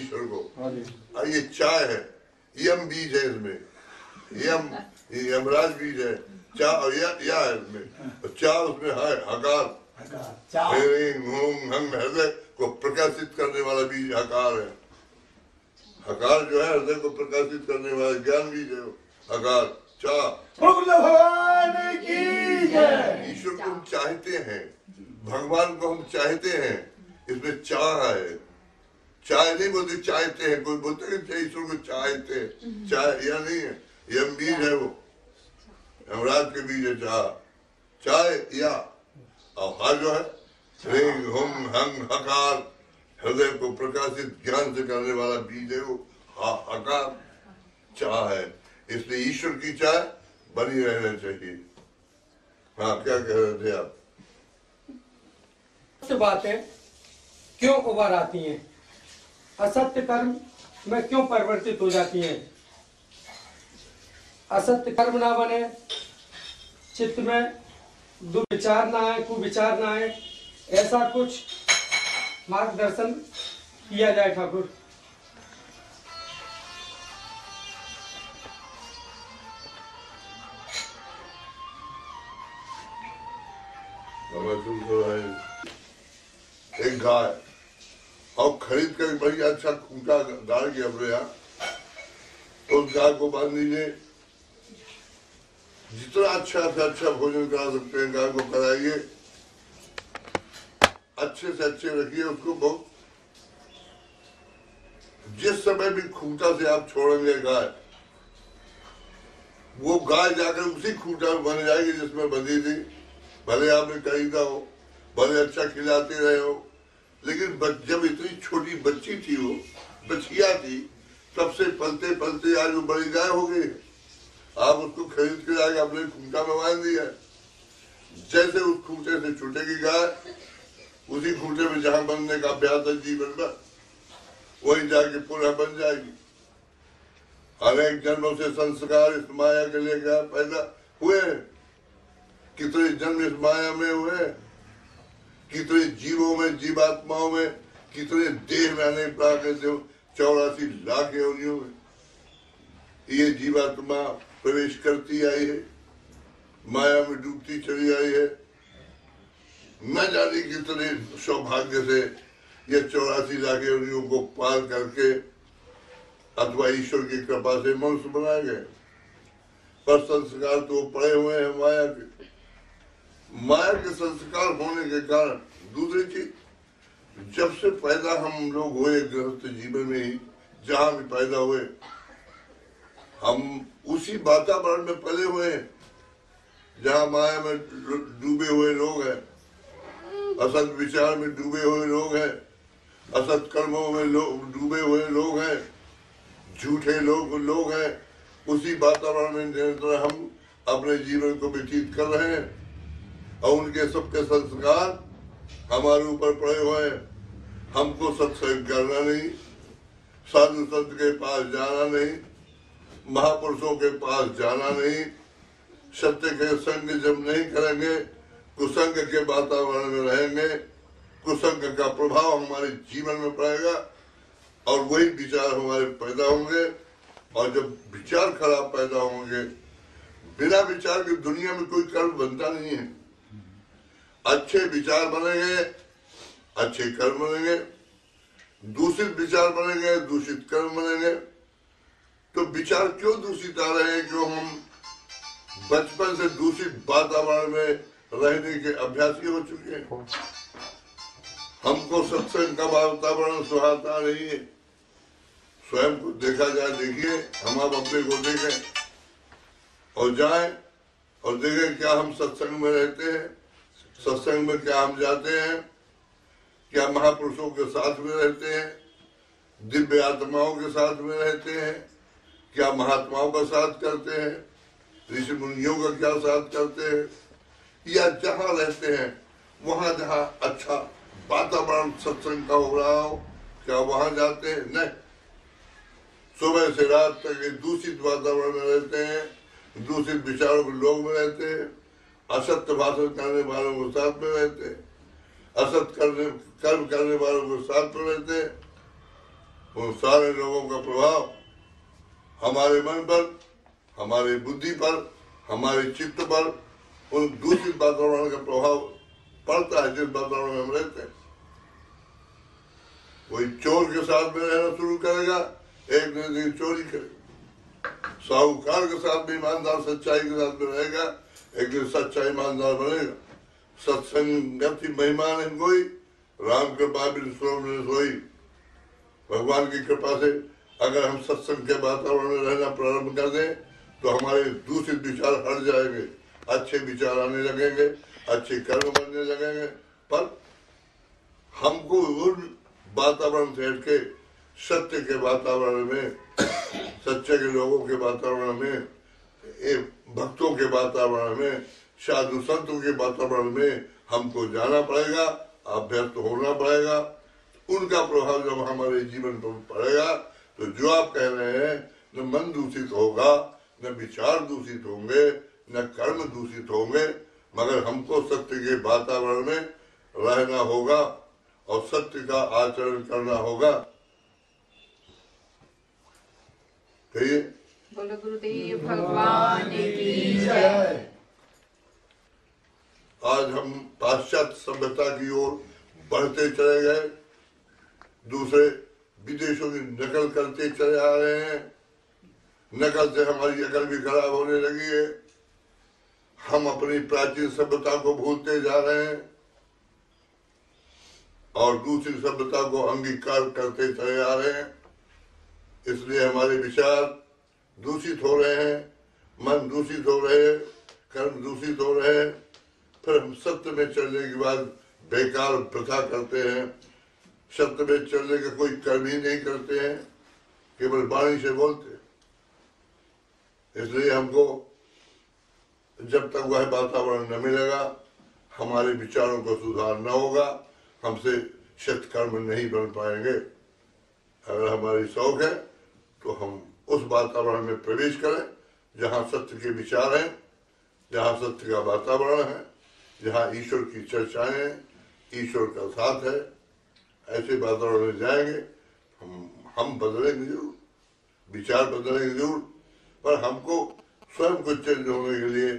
ईश्वर को। ये चाय है, यम बीज है इसमें, यम यमराज बीज है, चा और या है इसमें, चा उसमें है हकार, हृदय को प्रकाशित करने वाला बीज हकार है। हकार जो है हृदय को प्रकाशित करने वाला ज्ञान बीज है, हकार चा। भगवान की जय। ईश्वर को हम चाहते हैं, भगवान को हम चाहते हैं, इसमें चाह है। चाय नहीं बोलते, चाहते हैं। कोई बोलते हैं ईश्वर को चाहते हैं, चाय या नहीं है, यम बीज है वो, यमराज के बीज है चाह, चाय या। और हा जो है ह्रीं हुम हंग हकार, हृदय को प्रकाशित ज्ञान से करने वाला बीज है वो, हा हकार चाह है। इसलिए ईश्वर की चाह बनी रहना चाहिए। हाँ, क्या कह रहे थे आप? बातें क्यों उभर आती हैं, असत्य कर्म में क्यों परिवर्तित हो जाती हैं? असत्य कर्म ना बने, चित्त में दुर्विचार ना आए, कुविचार ना आए, ऐसा कुछ मार्गदर्शन किया जाए ठाकुर। एक गाय और खरीद कर बढ़िया अच्छा खूंटा डाल के अपने यहाँ, तो उस गाय को बांध दीजिए। जितना अच्छा से अच्छा भोजन करा सकते हैं गाय को कराइए, अच्छे से अच्छे रखिए उसको। बहुत जिस समय भी खूंटा से आप छोड़ेंगे गाय, वो गाय जाकर उसी खूंटा में बन जाएगी जिसमें बंधी थी। भले आपने खरीदा हो, भले अच्छा खिलाते रहे हो, लेकिन जब इतनी छोटी बच्ची थी, वो बच्चिया थी, तब से पलते पलते आज वो बड़ी गाय हो गई। आप उसको खरीद के लाके अपने खूंटा में बांध दिया। जैसे उस खूंटे से छूटेगी गाय, उसी खूंटे में जहां बनने का अभ्यास है जीवन में, वही जाके पुनः बन जाएगी। अनेक जन्मों से संस्कार इस माया के लिए क्या पैदा हुए, कितने जन्म इस माया में हुए, कितने जीवों में, जीवात्माओं में, कितने देह में, अनेक प्रकार के 84 लाख योनियों में ये जीवात्मा प्रवेश करती आई है, माया में डूबती चली आई है। न जाने कितने सौभाग्य से ये 84 लाख योनियों को पार करके अथवा ईश्वर की कृपा से मनुष्य बनाए गए। पर संस्कार तो पड़े हुए हैं माया के। माया के संस्कार होने के कारण दूसरी चीज, जब से पैदा हम लोग हुए गृहस्थ जीवन में ही, जहां भी पैदा हुए, हम उसी वातावरण में पले हुए हैं जहां माया में डूबे हुए लोग हैं, असत विचार में डूबे हुए लोग हैं, असत कर्मों में डूबे हुए लोग हैं, झूठे लोग हैं। उसी वातावरण में निरंतर हम अपने जीवन को व्यतीत कर रहे हैं और उनके सबके संस्कार हमारे ऊपर पड़े हुए हैं। हमको सत्संग करना नहीं, साधु संत के पास जाना नहीं, महापुरुषों के पास जाना नहीं, सत्य के संग जब नहीं करेंगे, कुसंग के वातावरण में रहेंगे, कुसंग का प्रभाव हमारे जीवन में पड़ेगा और वही विचार हमारे पैदा होंगे। और जब विचार खराब पैदा होंगे, बिना विचार की दुनिया में कोई कर्म बनता नहीं है। अच्छे विचार बनेंगे, अच्छे कर्म बनेंगे, दूषित विचार बनेंगे, दूषित कर्म बनेंगे। तो विचार क्यों दूषित आ रहे हैं? क्यों हम बचपन से दूषित वातावरण में रहने के अभ्यासी हो चुके हैं। हमको सत्संग का वातावरण सुहाता नहीं है। स्वयं को देखा जाए, देखिए, हम आप अपने को देखें और जाएं और देखें क्या हम सत्संग में रहते हैं, सत्संग में क्या हम जाते हैं, क्या महापुरुषों के साथ में रहते हैं, दिव्य आत्माओं के साथ में रहते हैं, क्या महात्माओं का साथ करते हैं, ऋषि मुनियों का क्या साथ करते हैं, या जहाँ रहते हैं वहाँ जहाँ अच्छा वातावरण सत्संग का हो रहा हो, क्या वहाँ जाते हैं? नहीं, सुबह से रात तक दूषित वातावरण में रहते हैं, दूषित विचारों के लोग में रहते हैं, असत्य भाषण करने वालों के साथ में रहते हैं, असत कर्म करने वालों के साथ में रहते हैं। उन सारे लोगों का प्रभाव हमारे मन पर, हमारी बुद्धि पर, हमारे चित्त पर, उन दूषित वातावरण का प्रभाव पड़ता है जिस वातावरण में हम रहते हैं। कोई चोर के साथ में रहना शुरू करेगा, एक न दिन चोरी करेगा। साहूकार के साथ भी ईमानदार सच्चाई के साथ में रहेगा, एक दिन सच्चा ईमानदार बनेगा। सत्संगति महिमा ने कोई, राम कृपा बिन सोम सोई। भगवान की कृपा से अगर हम सत्संग के वातावरण में रहना प्रारंभ कर दें तो हमारे दूषित विचार हट जाएंगे, अच्छे विचार आने लगेंगे, अच्छे कर्म बनने लगेंगे। पर हमको उन वातावरण से हटके सत्य के वातावरण में, सच्चे के लोगों के वातावरण में, भक्तों के वातावरण में, साधु संतों के वातावरण में हमको जाना पड़ेगा, अभ्यस्त होना पड़ेगा। उनका प्रभाव जब हमारे जीवन पर पड़ेगा तो जो आप कह रहे हैं, न मन दूषित होगा, न विचार दूषित होंगे, न कर्म दूषित होंगे, मगर हमको सत्य के वातावरण में रहना होगा और सत्य का आचरण करना होगा। कहिए, बोलो गुरुदेव भगवान की जय। आज हम पाश्चात्य सभ्यता की ओर बढ़ते चले गए, दूसरे विदेशों की नकल करते चले आ रहे हैं। नकल से हमारी अकल भी खराब होने लगी है। हम अपनी प्राचीन सभ्यता को भूलते जा रहे हैं और दूसरी सभ्यता को अंगीकार करते चले आ रहे हैं। इसलिए हमारे विचार दूषित हो रहे हैं, मन दूषित हो रहे हैं, कर्म दूषित हो रहे हैं। फिर हम सत्य में चलने के बाद बेकार प्रथा करते हैं, सत्य में चलने का कोई कर्म ही नहीं करते हैं, केवल वाणी से बोलते हैं। इसलिए हमको जब तक वह वातावरण न मिलेगा, हमारे विचारों को सुधार न होगा, हमसे सत्कर्म नहीं बन पाएंगे। अगर हमारी शौक है तो हम उस वातावरण में प्रवेश करें जहाँ सत्य के विचार हैं, जहाँ सत्य का वातावरण है, जहाँ ईश्वर की चर्चाएं हैं, ईश्वर का साथ है। ऐसे वातावरण में जाएंगे, हम बदलेंगे जरूर, विचार बदलेंगे जरूर, पर हमको स्वयं को चेंज होने के लिए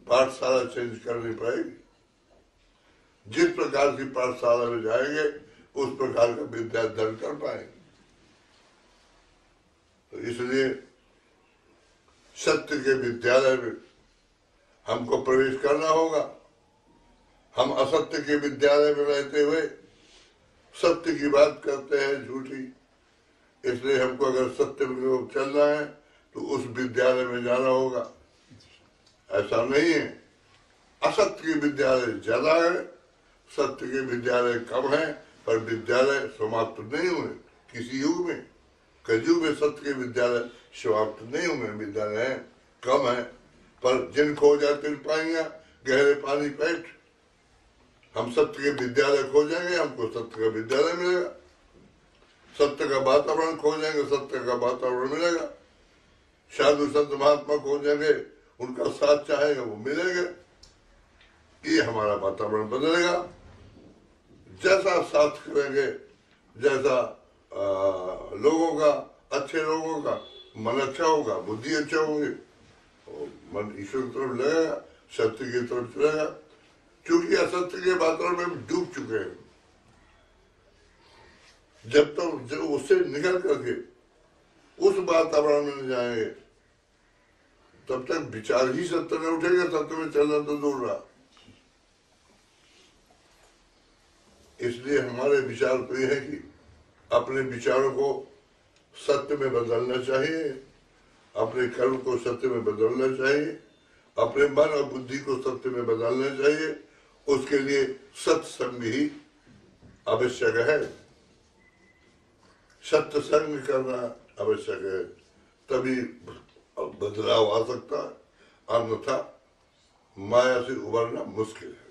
पाठशाला चेंज करनी पड़ेगी। जिस प्रकार की पाठशाला में जाएंगे उस प्रकार का विद्या अध्ययन कर पाएंगे। तो इसलिए सत्य के विद्यालय में हमको प्रवेश करना होगा। हम असत्य के विद्यालय में रहते हुए सत्य की बात करते हैं झूठी। इसलिए हमको अगर सत्य में चलना है तो उस विद्यालय में जाना होगा। ऐसा नहीं है असत्य के विद्यालय ज्यादा है, सत्य के विद्यालय कम है, पर विद्यालय समाप्त नहीं हुए। किसी युग में, कलयुग में सत्य के विद्यालय समाप्त नहीं हुए, विद्यालय है, कम है, पर जिन खोजा तिन पाएंगे, गहरे पानी पैठ। हम सत्य के विद्यालय खोजेंगे, हमको सत्य का विद्यालय मिलेगा। सत्य का वातावरण खोजेंगे, सत्य का वातावरण मिलेगा। साधु संत महात्मा खोजेंगे, उनका साथ चाहेगा, वो मिलेगा। ये हमारा वातावरण बदलेगा। जैसा साथ करेंगे, जैसा लोगों का, अच्छे लोगों का मन अच्छा होगा, बुद्धि अच्छा होगी, मन ईश्वर की तरफ लगेगा, सत्य की तरफ चलेगा। क्योंकि असत्य के वातावरण में हम डूब चुके हैं। जब तक उससे निकल करके उस वातावरण में जाएंगे तब तक विचार ही सत्य में उठेगा, सत्य में चलना तो दूर रहा। इसलिए हमारे विचार तो यह है कि अपने विचारों को सत्य में बदलना चाहिए, अपने कर्म को सत्य में बदलना चाहिए, अपने मन और बुद्धि को सत्य में बदलना चाहिए। उसके लिए सत्संग ही आवश्यक है, सत्संग करना आवश्यक है, तभी बदलाव आ सकता है। अन्यथा माया से उबरना मुश्किल है।